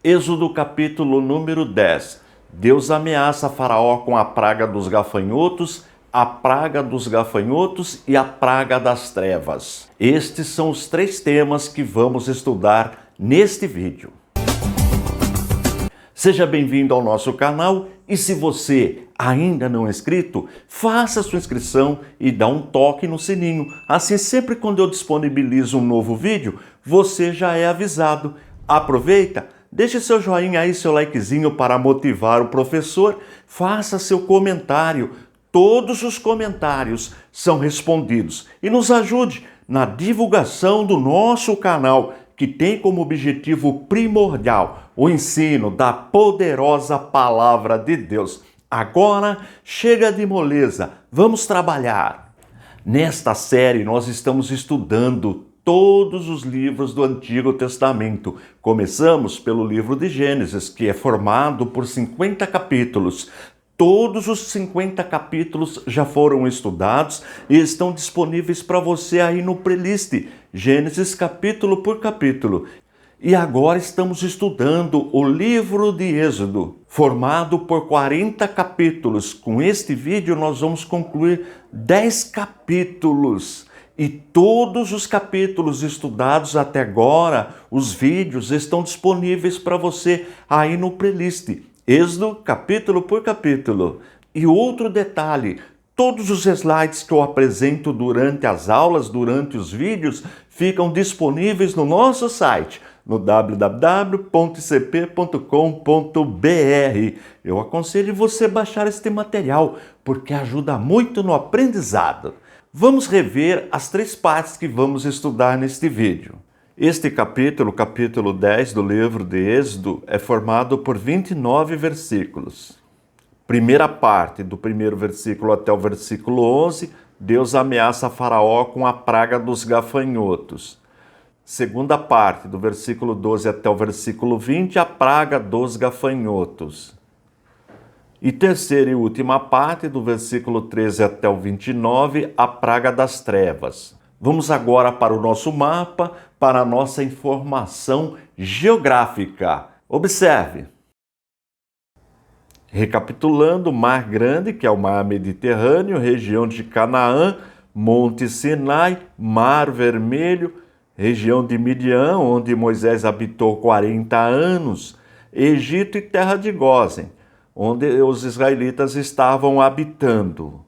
Êxodo capítulo número 10. Deus ameaça Faraó com a praga dos gafanhotos, a praga dos gafanhotos e a praga das trevas. Estes são os três temas que vamos estudar neste vídeo. Seja bem-vindo ao nosso canal e se você ainda não é inscrito, faça sua inscrição e dá um toque no sininho. Assim, sempre quando eu disponibilizo um novo vídeo, você já é avisado. Aproveita, deixe seu joinha aí, seu likezinho para motivar o professor, faça seu comentário. Todos os comentários são respondidos e nos ajude na divulgação do nosso canal, que tem como objetivo primordial o ensino da poderosa Palavra de Deus. Agora, chega de moleza, vamos trabalhar. Nesta série, nós estamos estudando todos os livros do Antigo Testamento. Começamos pelo livro de Gênesis, que é formado por 50 capítulos. Todos os 50 capítulos já foram estudados e estão disponíveis para você aí no playlist, Gênesis capítulo por capítulo. E agora estamos estudando o livro de Êxodo, formado por 40 capítulos. Com este vídeo nós vamos concluir 10 capítulos. E todos os capítulos estudados até agora, os vídeos estão disponíveis para você aí no playlist. Êxodo, capítulo por capítulo. E outro detalhe, todos os slides que eu apresento durante as aulas, durante os vídeos, ficam disponíveis no nosso site, no www.icp.com.br. Eu aconselho você baixar este material, porque ajuda muito no aprendizado. Vamos rever as três partes que vamos estudar neste vídeo. Este capítulo, capítulo 10 do livro de Êxodo, é formado por 29 versículos. Primeira parte, do primeiro versículo até o versículo 11, Deus ameaça Faraó com a praga dos gafanhotos. Segunda parte, do versículo 12 até o versículo 20, a praga dos gafanhotos. E terceira e última parte, do versículo 13 até o 29, a praga das trevas. Vamos agora para o nosso mapa, para a nossa informação geográfica. Observe. Recapitulando, Mar Grande, que é o Mar Mediterrâneo, região de Canaã, Monte Sinai, Mar Vermelho, região de Midian, onde Moisés habitou 40 anos, Egito e terra de Gósen, onde os israelitas estavam habitando.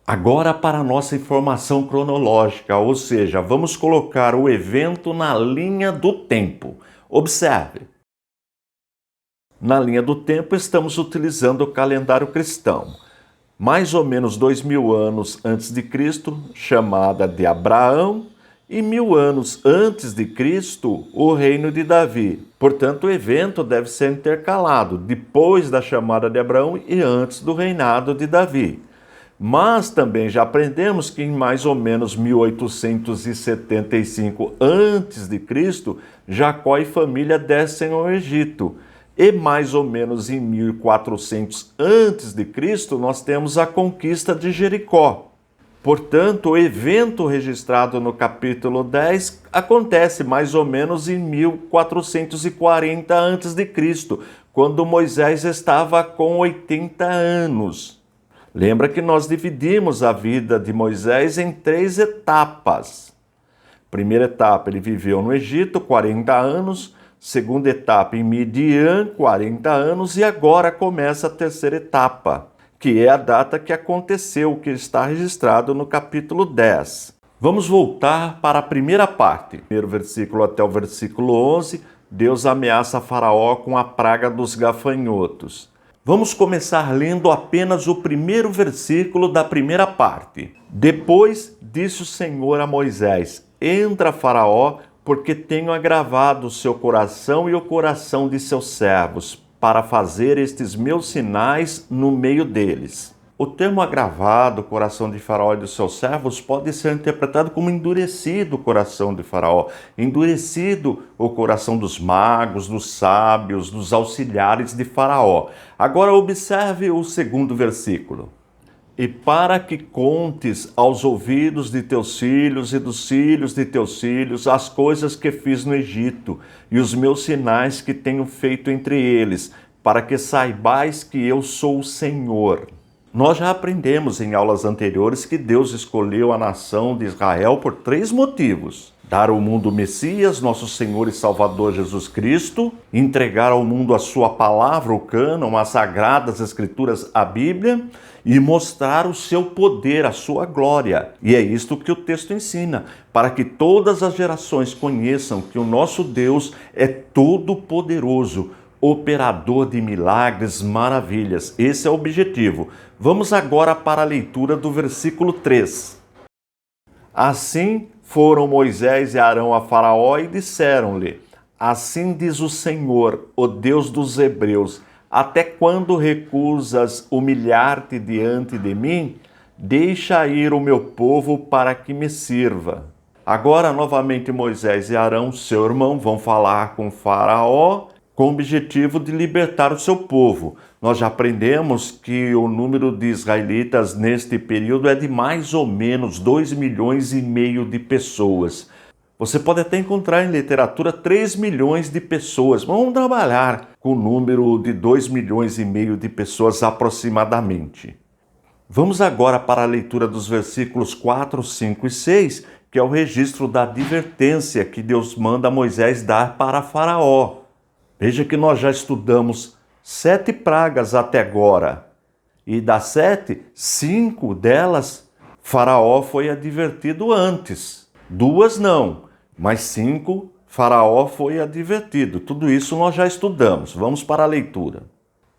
Agora para a nossa informação cronológica, ou seja, vamos colocar o evento na linha do tempo. Observe. Na linha do tempo estamos utilizando o calendário cristão. Mais ou menos 2000 anos antes de Cristo, chamada de Abraão, e 1000 anos antes de Cristo, o reino de Davi. Portanto, o evento deve ser intercalado depois da chamada de Abraão e antes do reinado de Davi. Mas também já aprendemos que em mais ou menos 1875 a.C., Jacó e família descem ao Egito. E mais ou menos em 1400 a.C., nós temos a conquista de Jericó. Portanto, o evento registrado no capítulo 10 acontece mais ou menos em 1440 a.C., quando Moisés estava com 80 anos. Lembra que nós dividimos a vida de Moisés em 3 etapas. Primeira etapa, ele viveu no Egito, 40 anos. Segunda etapa, em Midian, 40 anos. E agora começa a terceira etapa, que é a data que aconteceu, que está registrado no capítulo 10. Vamos voltar para a primeira parte. Primeiro versículo até o versículo 11, Deus ameaça Faraó com a praga dos gafanhotos. Vamos começar lendo apenas o primeiro versículo da primeira parte. Depois disse o Senhor a Moisés: Entra, Faraó, porque tenho agravado o seu coração e o coração de seus servos, para fazer estes meus sinais no meio deles. O termo agravado, o coração de Faraó e dos seus servos, pode ser interpretado como endurecido o coração de Faraó, endurecido o coração dos magos, dos sábios, dos auxiliares de Faraó. Agora observe o segundo versículo. E para que contes aos ouvidos de teus filhos e dos filhos de teus filhos as coisas que fiz no Egito e os meus sinais que tenho feito entre eles, para que saibais que eu sou o Senhor. Nós já aprendemos em aulas anteriores que Deus escolheu a nação de Israel por 3 motivos: dar ao mundo o Messias, nosso Senhor e Salvador Jesus Cristo, entregar ao mundo a sua palavra, o cânon, as sagradas escrituras, a Bíblia, e mostrar o seu poder, a sua glória. E é isto que o texto ensina, para que todas as gerações conheçam que o nosso Deus é todo-poderoso, operador de milagres, maravilhas. Esse é o objetivo. Vamos agora para a leitura do versículo 3. Assim foram Moisés e Arão a Faraó e disseram-lhe: assim diz o Senhor, o Deus dos Hebreus, até quando recusas humilhar-te diante de mim? Deixa ir o meu povo para que me sirva. Agora, novamente, Moisés e Arão, seu irmão, vão falar com Faraó com o objetivo de libertar o seu povo. Nós já aprendemos que o número de israelitas neste período é de mais ou menos 2,5 milhões de pessoas. Você pode até encontrar em literatura 3 milhões de pessoas. Vamos trabalhar com o número de 2,5 milhões de pessoas aproximadamente. Vamos agora para a leitura dos versículos 4, 5 e 6, que é o registro da advertência que Deus manda Moisés dar para Faraó. Veja que nós já estudamos 7 pragas até agora. E das 7, 5 delas, Faraó foi advertido antes. 2 não, mas 5, Faraó foi advertido. Tudo isso nós já estudamos. Vamos para a leitura.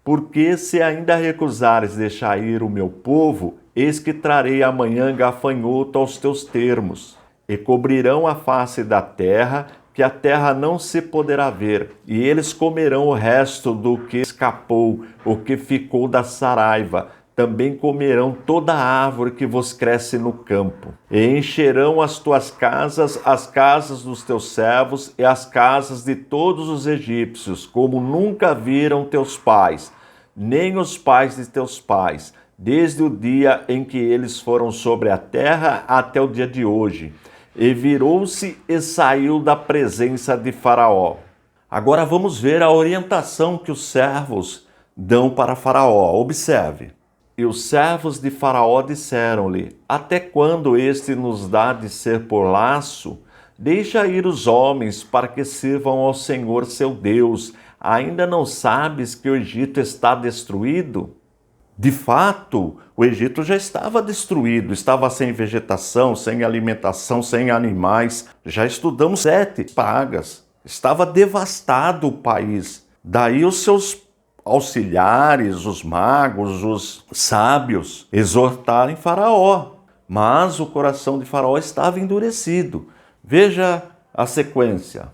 Porque se ainda recusares deixar ir o meu povo, eis que trarei amanhã gafanhoto aos teus termos, e cobrirão a face da terra, que a terra não se poderá ver, e eles comerão o resto do que escapou, o que ficou da saraiva. Também comerão toda a árvore que vos cresce no campo. E encherão as tuas casas, as casas dos teus servos e as casas de todos os egípcios, como nunca viram teus pais, nem os pais de teus pais, desde o dia em que eles foram sobre a terra até o dia de hoje. E virou-se e saiu da presença de Faraó. Agora vamos ver a orientação que os servos dão para Faraó. Observe. E os servos de Faraó disseram-lhe: até quando este nos dá de ser por laço? Deixa ir os homens para que sirvam ao Senhor seu Deus. Ainda não sabes que o Egito está destruído? De fato, o Egito já estava destruído, estava sem vegetação, sem alimentação, sem animais. Já estudamos 7 pragas. Estava devastado o país. Daí os seus auxiliares, os magos, os sábios, exortarem Faraó. Mas o coração de Faraó estava endurecido. Veja a sequência.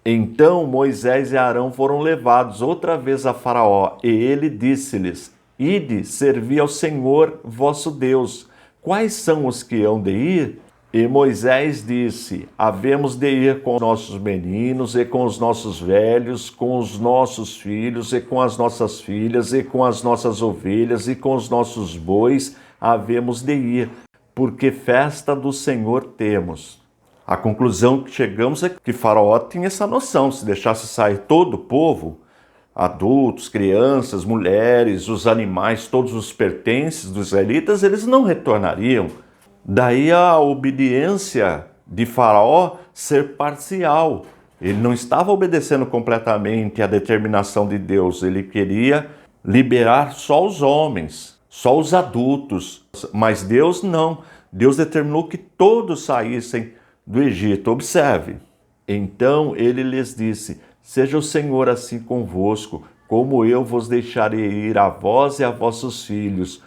Então Moisés e Arão foram levados outra vez a Faraó, e ele disse-lhes: ide, servi ao Senhor vosso Deus. Quais são os que hão de ir? E Moisés disse: havemos de ir com nossos meninos, e com os nossos velhos, com os nossos filhos, e com as nossas filhas, e com as nossas ovelhas, e com os nossos bois, havemos de ir, porque festa do Senhor temos. A conclusão que chegamos é que Faraó tinha essa noção: se deixasse sair todo o povo, adultos, crianças, mulheres, os animais, todos os pertences dos israelitas, eles não retornariam. Daí a obediência de Faraó ser parcial. Ele não estava obedecendo completamente à determinação de Deus. Ele queria liberar só os homens, só os adultos. Mas Deus não. Deus determinou que todos saíssem do Egito. Observe. Então ele lhes disse: seja o Senhor assim convosco, como eu vos deixarei ir a vós e a vossos filhos.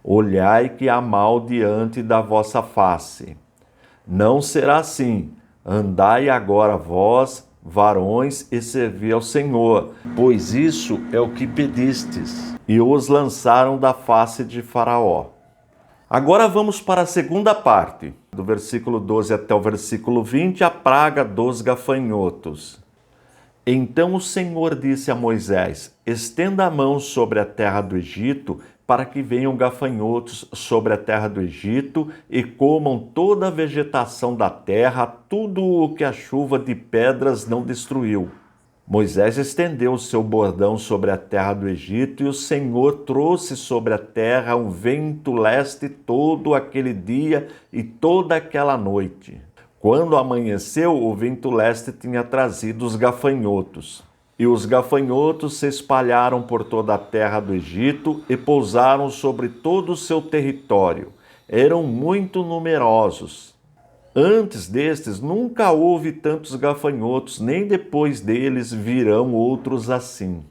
Olhai que há mal diante da vossa face. Não será assim. Andai agora vós, varões, e servi ao Senhor, pois isso é o que pedistes. E os lançaram da face de Faraó. Agora vamos para a segunda parte, do versículo 12 até o versículo 20, a praga dos gafanhotos. Então o Senhor disse a Moisés: estenda a mão sobre a terra do Egito, para que venham gafanhotos sobre a terra do Egito e comam toda a vegetação da terra, tudo o que a chuva de pedras não destruiu. Moisés estendeu o seu bordão sobre a terra do Egito e o Senhor trouxe sobre a terra um vento leste todo aquele dia e toda aquela noite. Quando amanheceu, o vento leste tinha trazido os gafanhotos. E os gafanhotos se espalharam por toda a terra do Egito e pousaram sobre todo o seu território. Eram muito numerosos. Antes destes, nunca houve tantos gafanhotos, nem depois deles virão outros assim.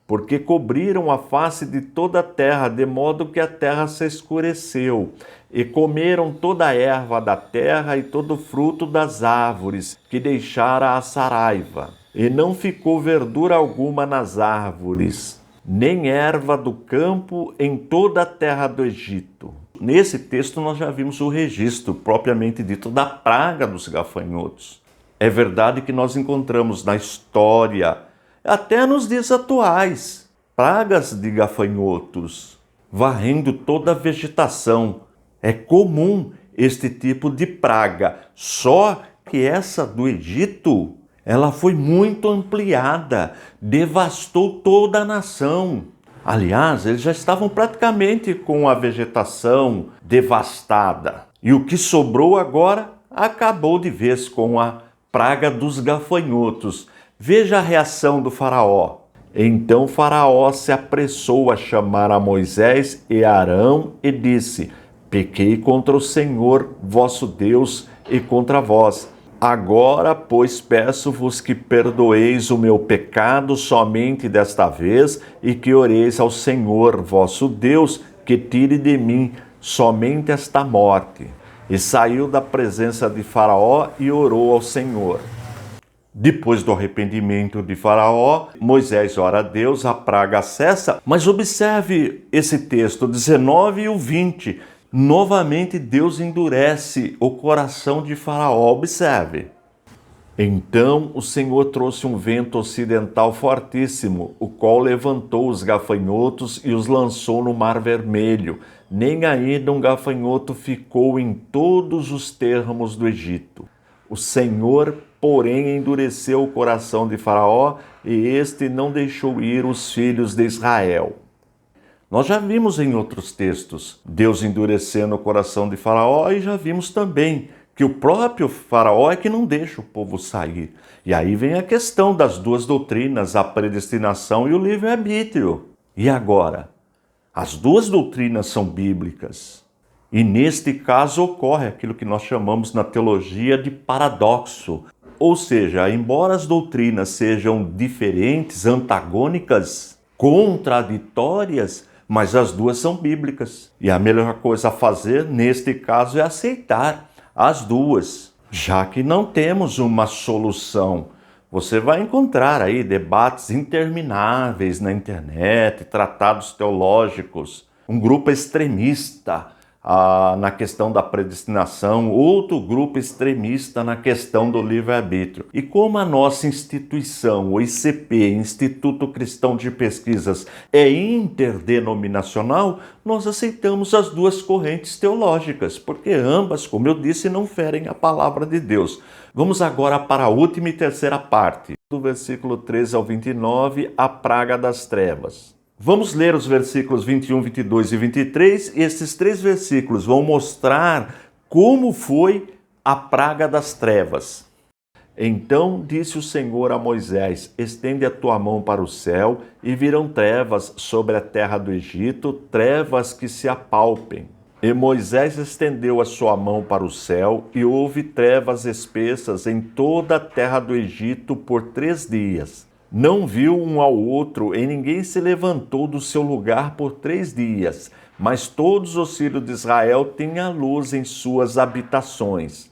Porque cobriram a face de toda a terra, de modo que a terra se escureceu, e comeram toda a erva da terra e todo o fruto das árvores, que deixara a saraiva. E não ficou verdura alguma nas árvores, nem erva do campo em toda a terra do Egito. Nesse texto nós já vimos o registro, propriamente dito, da praga dos gafanhotos. É verdade que nós encontramos na história, até nos dias atuais, pragas de gafanhotos, varrendo toda a vegetação. É comum este tipo de praga, só que essa do Egito, ela foi muito ampliada, devastou toda a nação. Aliás, eles já estavam praticamente com a vegetação devastada. E o que sobrou agora acabou de vez com a praga dos gafanhotos. Veja a reação do faraó. Então faraó se apressou a chamar a Moisés e Arão e disse: pequei contra o Senhor, vosso Deus, e contra vós. Agora, pois, peço-vos que perdoeis o meu pecado somente desta vez e que oreis ao Senhor, vosso Deus, que tire de mim somente esta morte. E saiu da presença de Faraó e orou ao Senhor. Depois do arrependimento de Faraó, Moisés ora a Deus, a praga cessa. Mas observe esse texto, 19 e o 20. Novamente Deus endurece o coração de Faraó. Observe. Então o Senhor trouxe um vento ocidental fortíssimo, o qual levantou os gafanhotos e os lançou no Mar Vermelho. Nem ainda um gafanhoto ficou em todos os termos do Egito. O Senhor, porém, endureceu o coração de Faraó e este não deixou ir os filhos de Israel. Nós já vimos em outros textos Deus endurecendo o coração de Faraó e já vimos também que o próprio Faraó é que não deixa o povo sair. E aí vem a questão das duas doutrinas, a predestinação e o livre-arbítrio. E agora? As duas doutrinas são bíblicas. E neste caso ocorre aquilo que nós chamamos na teologia de paradoxo. Ou seja, embora as doutrinas sejam diferentes, antagônicas, contraditórias, mas as duas são bíblicas. E a melhor coisa a fazer, neste caso, é aceitar as duas, já que não temos uma solução. Você vai encontrar aí debates intermináveis na internet, tratados teológicos, um grupo extremista na questão da predestinação, outro grupo extremista na questão do livre-arbítrio. E como a nossa instituição, o ICP, Instituto Cristão de Pesquisas, é interdenominacional, nós aceitamos as duas correntes teológicas, porque ambas, como eu disse, não ferem a palavra de Deus. Vamos agora para a última e terceira parte, do versículo 13 ao 29, a praga das trevas. Vamos ler os versículos 21, 22 e 23. Esses três versículos vão mostrar como foi a praga das trevas. Então disse o Senhor a Moisés: estende a tua mão para o céu, e virão trevas sobre a terra do Egito, trevas que se apalpem. E Moisés estendeu a sua mão para o céu, e houve trevas espessas em toda a terra do Egito por 3 dias. Não viu um ao outro, e ninguém se levantou do seu lugar por 3 dias. Mas todos os filhos de Israel tinham luz em suas habitações.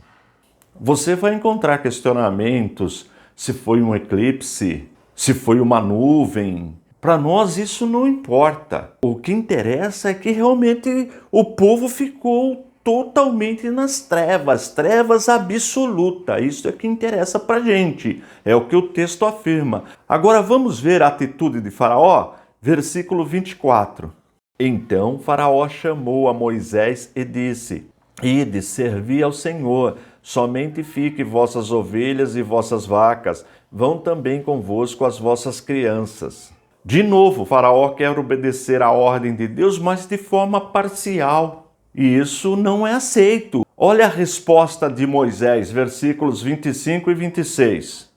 Você vai encontrar questionamentos se foi um eclipse, se foi uma nuvem. Para nós isso não importa. O que interessa é que realmente o povo ficou totalmente nas trevas, trevas absoluta. Isso é que interessa para a gente, é o que o texto afirma. Agora vamos ver a atitude de Faraó, versículo 24. Então Faraó chamou a Moisés e disse: Ide, servi ao Senhor, somente fique vossas ovelhas e vossas vacas, vão também convosco as vossas crianças. De novo, Faraó quer obedecer à ordem de Deus, mas de forma parcial. E isso não é aceito. Olha a resposta de Moisés, versículos 25 e 26.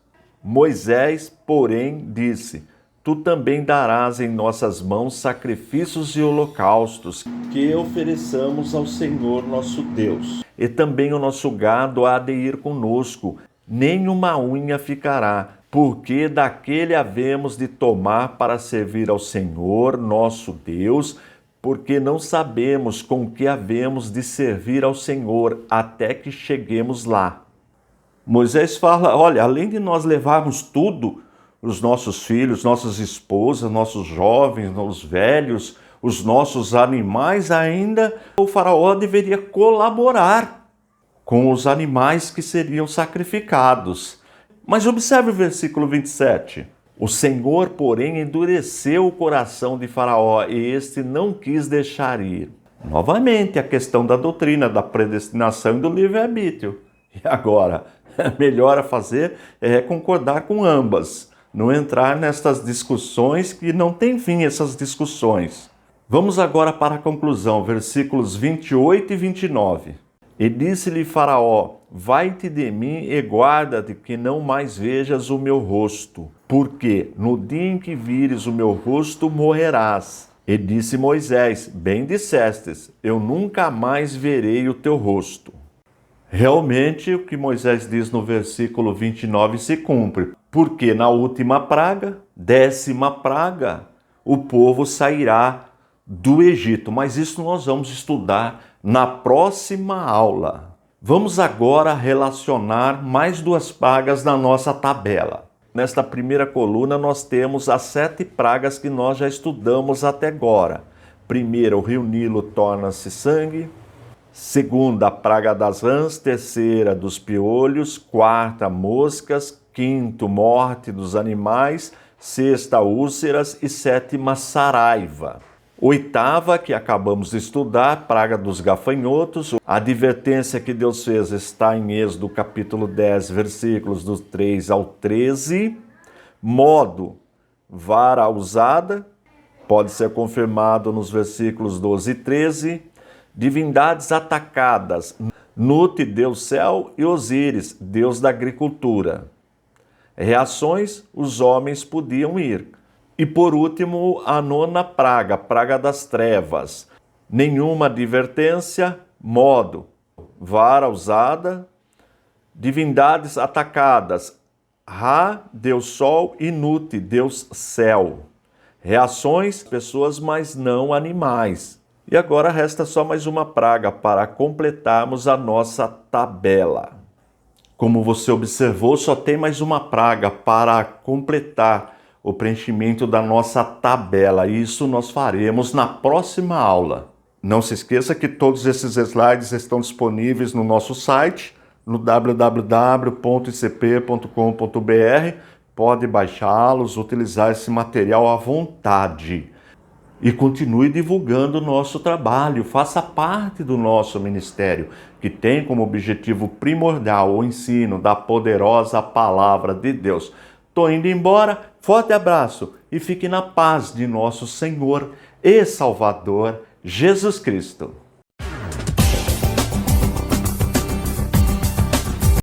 Moisés, porém, disse: Tu também darás em nossas mãos sacrifícios e holocaustos que ofereçamos ao Senhor nosso Deus. E também o nosso gado há de ir conosco, nem uma unha ficará, porque daquele havemos de tomar para servir ao Senhor nosso Deus, porque não sabemos com que havemos de servir ao Senhor até que cheguemos lá. Moisés fala, olha, além de nós levarmos tudo, os nossos filhos, nossas esposas, nossos jovens, os velhos, os nossos animais, ainda o faraó deveria colaborar com os animais que seriam sacrificados. Mas observe o versículo 27. O Senhor, porém, endureceu o coração de Faraó e este não quis deixar ir. Novamente, a questão da doutrina, da predestinação e do livre-arbítrio. E agora, melhor a fazer é concordar com ambas. Não entrar nestas discussões que não tem fim essas discussões. Vamos agora para a conclusão, versículos 28 e 29. E disse-lhe Faraó: Vai-te de mim e guarda-te que não mais vejas o meu rosto, porque no dia em que vires o meu rosto morrerás. E disse Moisés: Bem dissestes, eu nunca mais verei o teu rosto. Realmente, o que Moisés diz no versículo 29 se cumpre, porque na última praga, 10ª praga, o povo sairá do Egito. Mas isso nós vamos estudar na próxima aula. Vamos agora relacionar mais 2 pragas na nossa tabela. Nesta primeira coluna nós temos as 7 pragas que nós já estudamos até agora. Primeira, o rio Nilo torna-se sangue. Segunda, a praga das rãs. Terceira, dos piolhos. Quarta, moscas. Quinto, morte dos animais. Sexta, úlceras. E 7ª, saraiva. Oitava, que acabamos de estudar, praga dos gafanhotos. A advertência que Deus fez está em Êxodo capítulo 10, versículos do 3 ao 13. Modo, vara usada, pode ser confirmado nos versículos 12 e 13. Divindades atacadas, Nut, Deus céu, e Osíris, Deus da agricultura. Reações, os homens podiam ir. E por último, a 9ª praga, praga das trevas. Nenhuma advertência, modo, vara usada, divindades atacadas, Ra, Deus sol, e Nut, Deus céu. Reações, pessoas, mas não animais. E agora resta só mais uma praga para completarmos a nossa tabela. Como você observou, só tem mais uma praga para completar o preenchimento da nossa tabela. Isso nós faremos na próxima aula. Não se esqueça que todos esses slides estão disponíveis no nosso site, no www.icp.com.br. Pode baixá-los, utilizar esse material à vontade. E continue divulgando o nosso trabalho, faça parte do nosso ministério, que tem como objetivo primordial o ensino da poderosa palavra de Deus. Estou indo embora, forte abraço e fique na paz de nosso Senhor e Salvador Jesus Cristo.